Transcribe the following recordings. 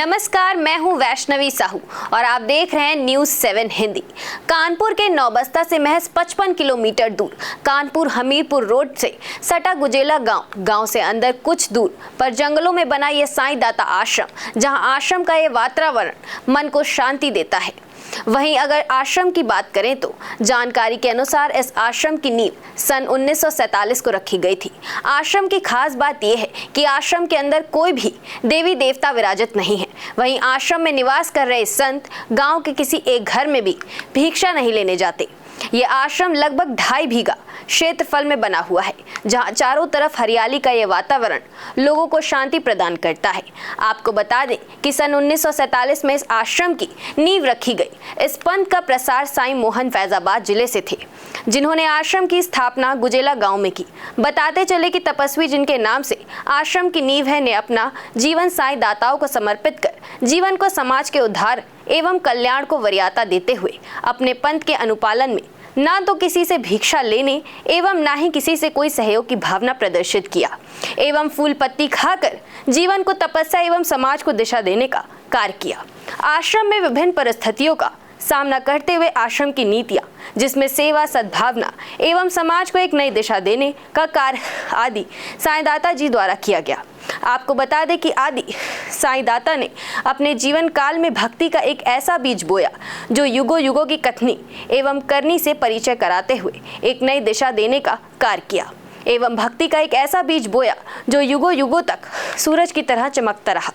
नमस्कार, मैं हूं वैष्णवी साहू और आप देख रहे हैं न्यूज़ 7 हिंदी। कानपुर के नौबस्ता से महज 55 किलोमीटर दूर कानपुर हमीरपुर रोड से सटा गुजेला गांव से अंदर कुछ दूर पर जंगलों में बना ये साईं दाता आश्रम, जहां आश्रम का ये वातावरण मन को शांति देता है। वहीं अगर आश्रम की बात करें तो जानकारी के अनुसार इस आश्रम की नींव सन 1947 को रखी गई थी। आश्रम की खास बात यह है कि आश्रम के अंदर कोई भी देवी देवता विराजित नहीं है। वहीं आश्रम में निवास कर रहे संत गांव के किसी एक घर में भी भिक्षा नहीं लेने जाते। ये आश्रम लगभग 2.5 बीघा क्षेत्रफल में बना हुआ है, जहां चारों तरफ हरियाली का ये वातावरण लोगों को शांति प्रदान करता है। आपको बता दें कि सन 1947 में इस आश्रम की नींव रखी गई। इस पंथ का प्रसार साईं मोहन फैजाबाद जिले से थे, जिन्होंने आश्रम की स्थापना गुजेला गांव में की। बताते चले कि तपस्वी जिनके नाम से आश्रम की नींव है ने अपना जीवन साईं दाताओं को समर्पित कर जीवन को समाज के उद्धार एवं कल्याण को वरीयता देते हुए अपने पंथ के अनुपालन में ना तो किसी से भिक्षा लेने एवं ना ही किसी से कोई सहयोग की भावना प्रदर्शित किया एवं फूल पत्ती खाकर जीवन को तपस्या एवं समाज को दिशा देने का कार्य किया। आश्रम में विभिन्न परिस्थितियों का सामना करते हुए आश्रम की नीतियां, जिसमें सेवा, सद्भावना एवं समाज को एक नई दिशा देने का कार्य आदि साईं दाता जी द्वारा किया गया। आपको बता दें कि आदि साईं दाता ने अपने जीवन काल में भक्ति का एक ऐसा बीज बोया जो युगों युगों की कथनी एवं करनी से परिचय कराते हुए एक नई दिशा देने का कार्य किया एवं भक्ति का एक ऐसा बीज बोया जो युगों युगों तक सूरज की तरह चमकता रहा।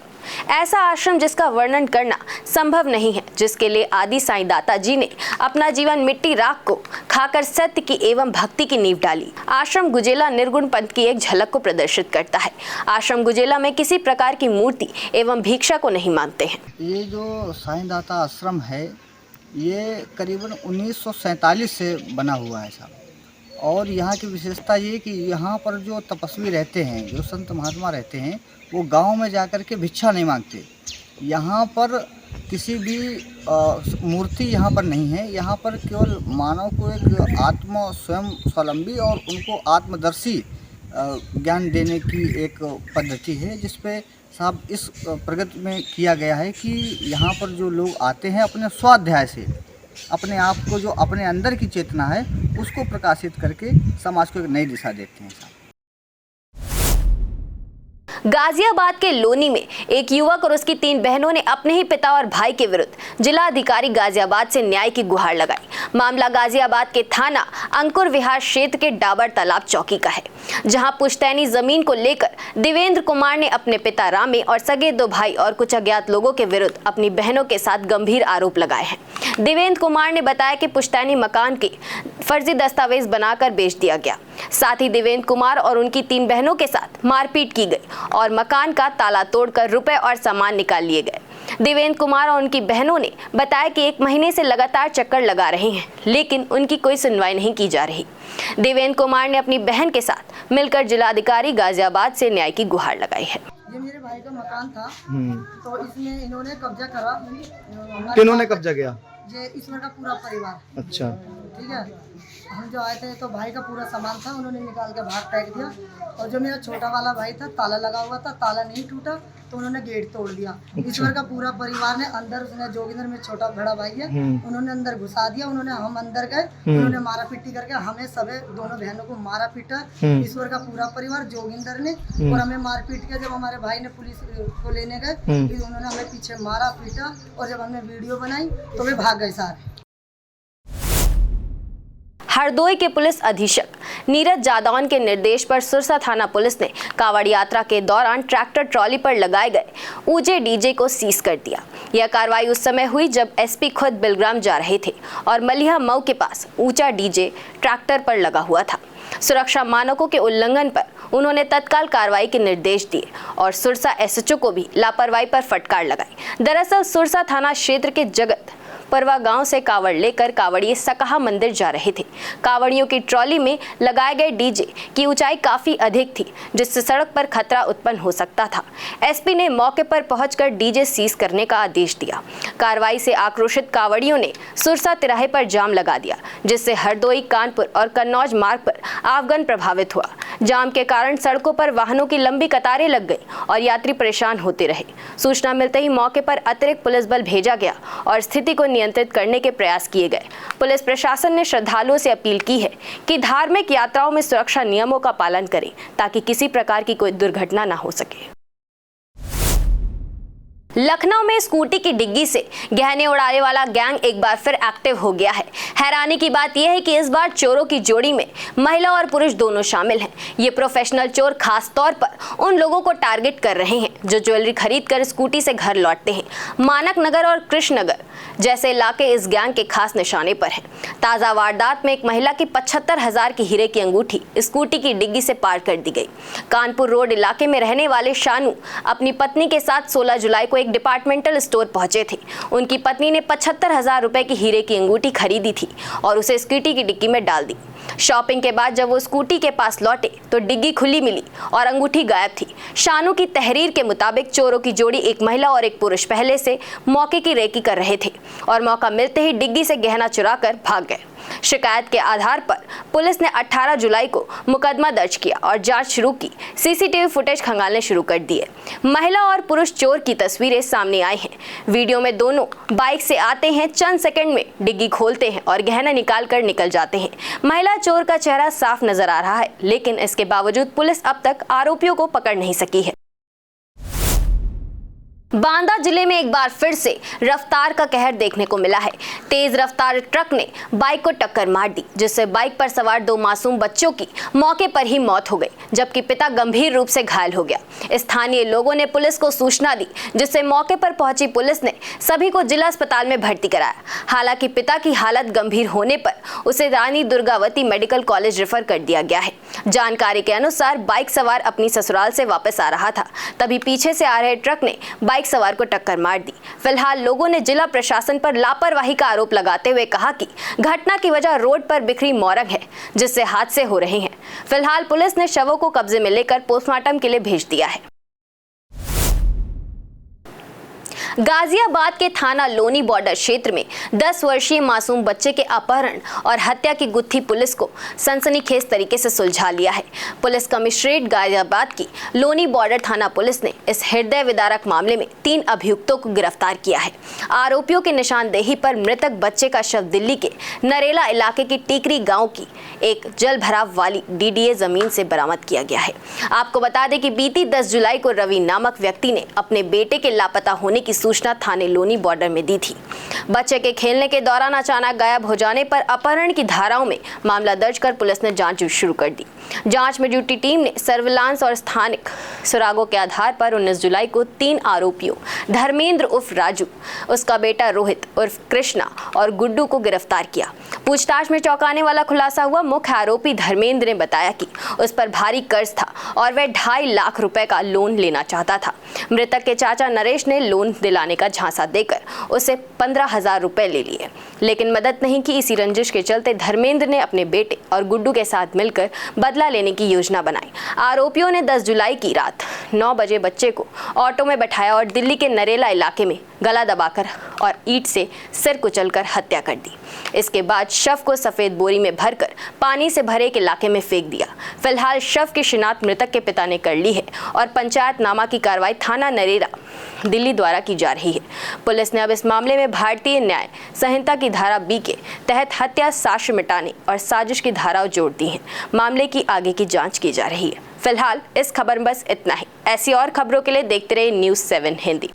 ऐसा आश्रम जिसका वर्णन करना संभव नहीं है, जिसके लिए आदि साईं दाता जी ने अपना जीवन मिट्टी राख को खाकर सत्य की एवं भक्ति की नींव डाली। आश्रम गुजेला निर्गुण पंथ की एक झलक को प्रदर्शित करता है। आश्रम गुजेला में किसी प्रकार की मूर्ति एवं भिक्षा को नहीं मानते हैं। ये जो साईं दाता आश्रम है ये करीबन 1947 से बना हुआ है साहब। और यहाँ की विशेषता ये कि यहाँ पर जो तपस्वी रहते हैं, जो संत महात्मा रहते हैं, वो गांव में जाकर के भिक्षा नहीं मांगते। यहाँ पर किसी भी मूर्ति यहाँ पर नहीं है। यहाँ पर केवल मानव को एक आत्म स्वयं स्वावलंबी और उनको आत्मदर्शी ज्ञान देने की एक पद्धति है, जिस पे साहब इस प्रगति में किया गया है कि यहाँ पर जो लोग आते हैं अपने स्वाध्याय से अपने आप को, जो अपने अंदर की चेतना है, उसको प्रकाशित करके समाज को एक नई दिशा देते हैं साहब। गाजियाबाद के लोनी में एक युवक और उसकी 3 बहनों ने अपने ही पिता और भाई के विरुद्ध जिला अधिकारी गाजियाबाद से न्याय की गुहार लगाई। मामला गाजियाबाद के थाना अंकुर विहार क्षेत्र के डाबर तालाब चौकी का है, जहां पुश्तैनी जमीन को लेकर देवेंद्र कुमार ने अपने पिता रामे और सगे 2 भाई और कुछ अज्ञात लोगों के विरुद्ध अपनी बहनों के साथ गंभीर आरोप लगाए हैं। देवेंद्र कुमार ने बताया कि पुश्तैनी मकान के फर्जी दस्तावेज बनाकर बेच दिया गया। साथ ही देवेंद्र कुमार और उनकी 3 बहनों के साथ मारपीट की गई और मकान का ताला तोड़कर रुपए और सामान निकाल लिए गए। देवेंद्र कुमार और उनकी बहनों ने बताया कि 1 महीने से लगातार चक्कर लगा रहे हैं, लेकिन उनकी कोई सुनवाई नहीं की जा रही। देवेंद्र कुमार ने अपनी बहन के साथ मिलकर जिलाधिकारी गाजियाबाद से न्याय की गुहार लगाई है। ये मेरे भाई का मकान था, तो इसमें इन्होंने कब्जा करा। किन्होंने कब्जा किया? ये ईश्वर का पूरा परिवार। अच्छा, ठीक है। हम जो आए थे तो भाई का पूरा सामान था, उन्होंने निकाल के बाहर फेंक दिया। और जो मेरा छोटा वाला भाई था, ताला लगा हुआ था, ताला नहीं टूटा तो उन्होंने गेट तोड़ दिया। ईश्वर का पूरा परिवार ने अंदर, उसने जोगिंदर में छोटा बड़ा भाई है, उन्होंने अंदर घुसा दिया। उन्होंने, हम अंदर गए, उन्होंने मारा पीटी करके हमें सबे दोनों बहनों को मारा पीटा। ईश्वर का पूरा परिवार जोगिंदर ने, और हमें मार पीट के जब हमारे भाई ने पुलिस को लेने गए, उन्होंने हमें पीछे मारा पीटा। और जब हमने वीडियो बनाई तो वे भाग गए सारे। हरदोई के पुलिस अधीक्षक नीरज जादौन के निर्देश पर सुरसा थाना पुलिस ने कावड़ यात्रा के दौरान ट्रैक्टर ट्रॉली पर लगाए गए ऊंचे डीजे को सीज कर दिया। यह कार्रवाई उस समय हुई जब एसपी खुद बिलग्राम जा रहे थे और मलिहा मऊ के पास ऊंचा डीजे ट्रैक्टर पर लगा हुआ था। सुरक्षा मानकों के उल्लंघन पर उन्होंने तत्काल कार्रवाई के निर्देश दिए और सुरसा एसएचओ को भी लापरवाही पर फटकार लगाई। दरअसल सुरसा थाना क्षेत्र के जगत परवा गांव से कावड़ लेकर कावड़िए सकहा मंदिर जा रहे थे। कावड़ियों की ट्रॉली में लगाए गए डीजे की ऊंचाई काफी अधिक थी, जिससे सड़क पर खतरा उत्पन्न हो सकता था। एसपी ने मौके पर पहुंचकर डीजे सीज करने का आदेश दिया। कार्रवाई से आक्रोशित कावड़ियों ने सुरसा तिराहे पर जाम लगा दिया, जिससे हरदोई, कानपुर और कन्नौज मार्ग पर आवागमन प्रभावित हुआ। जाम के कारण सड़कों पर वाहनों की लंबी कतारें लग गई और यात्री परेशान होते रहे। सूचना मिलते ही मौके पर अतिरिक्त पुलिस बल भेजा गया और स्थिति को नियंत्रित करने के प्रयास किए गए। पुलिस प्रशासन ने श्रद्धालुओं से अपील की है कि धार्मिक यात्राओं में सुरक्षा नियमों का पालन करें ताकि किसी प्रकार की कोई दुर्घटना न हो सके। लखनऊ में स्कूटी की डिग्गी से गहने उड़ाने वाला गैंग एक बार फिर एक्टिव हो गया है। हैरानी की बात यह है कि इस बार चोरों की जोड़ी में महिला और पुरुष दोनों शामिल हैं। ये प्रोफेशनल चोर खास तौर पर उन लोगों को टारगेट कर रहे हैं जो ज्वेलरी खरीदकर स्कूटी से घर लौटते हैं। मानक नगर और कृष्णनगर जैसे इलाके इस गैंग के खास निशाने पर हैं। ताजा वारदात में एक महिला की 75,000 की हीरे की अंगूठी स्कूटी की डिग्गी से पार कर दी गई। कानपुर रोड इलाके में रहने वाले शानू अपनी पत्नी के साथ 16 जुलाई को एक डिपार्टमेंटल स्टोर पहुंचे थे। उनकी पत्नी ने 75,000 रुपए की हीरे की अंगूठी खरीदी थी और उसे स्कूटी की डिग्गी में डाल दी। शॉपिंग के बाद जब वो स्कूटी के पास लौटे तो डिग्गी खुली मिली और अंगूठी गायब थी। शानू की तहरीर के मुताबिक चोरों की जोड़ी एक महिला और एक पुरुष पहले से मौके की रेकी कर रहे थे और मौका मिलते ही डिग्गी से गहना चुराकर भाग गए। शिकायत के आधार पर पुलिस ने 18 जुलाई को मुकदमा दर्ज किया और जांच शुरू की। सीसीटीवी फुटेज खंगालने शुरू कर दिए। महिला और पुरुष चोर की तस्वीरें सामने आई हैं। वीडियो में दोनों बाइक से आते हैं, चंद सेकंड में डिग्गी खोलते हैं और गहना निकाल कर निकल जाते हैं। महिला चोर का चेहरा साफ नजर आ रहा है, लेकिन इसके बावजूद पुलिस अब तक आरोपियों को पकड़ नहीं सकी है। बांदा जिले में एक बार फिर से रफ्तार का कहर देखने को मिला है। तेज रफ्तार ट्रक ने बाइक को टक्कर मार दी, जिससे बाइक पर सवार 2 मासूम बच्चों की मौके पर ही मौत हो गई, जबकि पिता गंभीर रूप से घायल हो गया। स्थानीय लोगों ने पुलिस को सूचना दी, जिससे मौके पर पहुंची पुलिस ने सभी को जिला अस्पताल में भर्ती कराया। हालांकि पिता की हालत गंभीर होने पर उसे Rani Durgavati medical college refer कर दिया गया है। जानकारी के अनुसार बाइक सवार अपनी ससुराल से वापस आ रहा था, तभी पीछे से आ रहे ट्रक ने बाइक सवार को टक्कर मार दी। फिलहाल लोगों ने जिला प्रशासन पर लापरवाही का आरोप लगाते हुए कहा कि घटना की वजह रोड पर बिखरी मोरंग है, जिससे हादसे हो रहे हैं। फिलहाल पुलिस ने शवों को कब्जे में लेकर पोस्टमार्टम के लिए भेज दिया है। गाजियाबाद के थाना लोनी बॉर्डर क्षेत्र में 10 वर्षीय मासूम बच्चे के अपहरण और हत्या की गुत्थी पुलिस को सनसनीखेज तरीके से सुलझा लिया है। पुलिस कमिश्नरेट गाजियाबाद की लोनी बॉर्डर थाना पुलिस ने इस हृदय विदारक मामले में 3 अभियुक्तों को गिरफ्तार किया है। आरोपियों की निशानदेही पर मृतक बच्चे का शव दिल्ली के नरेला इलाके की टीकरी गाँव की एक जल भराव वाली DDA जमीन से बरामद किया गया है। आपको बता दें कि बीती 10 जुलाई को रवि नामक व्यक्ति ने अपने बेटे के लापता होने की सूचना थाने लोनी बॉर्डर में दी थी। बच्चे के खेलने के दौरान अचानक गायब हो जाने पर अपहरण की धाराओं में मामला दर्ज कर पुलिस ने जांच शुरू कर दी। जांच में जुटी टीम ने सर्विलांस और स्थानिक सुरागों के आधार पर 19 जुलाई को 3 आरोपियों धर्मेंद्र उर्फ राजू, उसका बेटा रोहित उर्फ कृष्णा और गुड्डू को गिरफ्तार किया। पूछताछ में चौंकाने वाला खुलासा हुआ। मुख्य आरोपी धर्मेंद्र ने बताया कि उस पर भारी कर्ज था और वह 2.5 लाख रुपए का लोन लेना चाहता था। मृतक के चाचा नरेश ने लोन दिलाने का झांसा देकर उसे 15,000 रुपए ले लिए, लेकिन मदद नहीं की। इसी रंजिश के चलते धर्मेंद्र ने अपने बेटे और गुड्डू के साथ मिलकर बदला लेने की योजना बनाई। आरोपियों ने 10 जुलाई की रात 9 बजे बच्चे को ऑटो में बैठाया और दिल्ली के नरेला इलाके में गला दबाकर और ईंट से सिर कुचलकर हत्या कर दी। इसके बाद शव को सफेद बोरी में भरकर पानी से भरे एक इलाके में फेंक दिया। फिलहाल शव की शिनाख्त मृतक के पिता ने कर ली है और पंचायतनामा की कार्रवाई थाना नरेला दिल्ली द्वारा की जा रही है। पुलिस ने अब इस मामले में भारतीय न्याय संहिता की धारा B के तहत हत्या, साक्ष्य मिटाने और साजिश की धाराएं जोड़ दी हैं। मामले की आगे की जांच की जा रही है। फिलहाल इस खबर में बस इतना ही। ऐसी और खबरों के लिए देखते रहिए News 7 हिंदी।